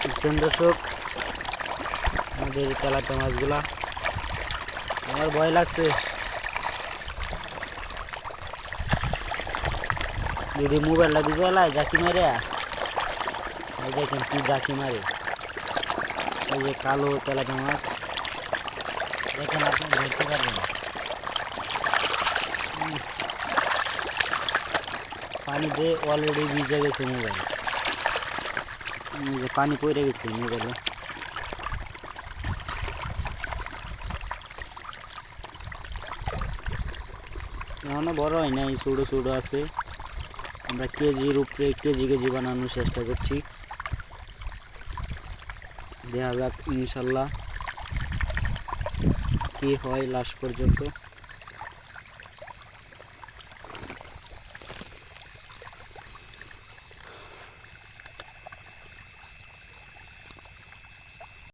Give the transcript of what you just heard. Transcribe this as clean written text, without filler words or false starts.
দেখছেন দর্শক আমাদের তেলাপিয়া মাছগুলা। আমার ভয় লাগছে, যদি মোবাইলটা দিতে এলাই জাকি মারে। এই দেখেন কি জাকি মারে, এই যে কালো তেলাপিয়া মাছ দেখেন, আপনি ধরতে পারবেন। পানিতে অলরেডি ভিজে গেছে মোবাইল, পানি পড়ে গেছে মোবাইলে। এখনো বড় হয় নাই, ছোটো ছোটো আছে। আমরা কেজির উপরে কেজি বানানোর চেষ্টা করছি, দেখা যাক ইনশাল্লাহ কি হয় লাস্ট পর্যন্ত।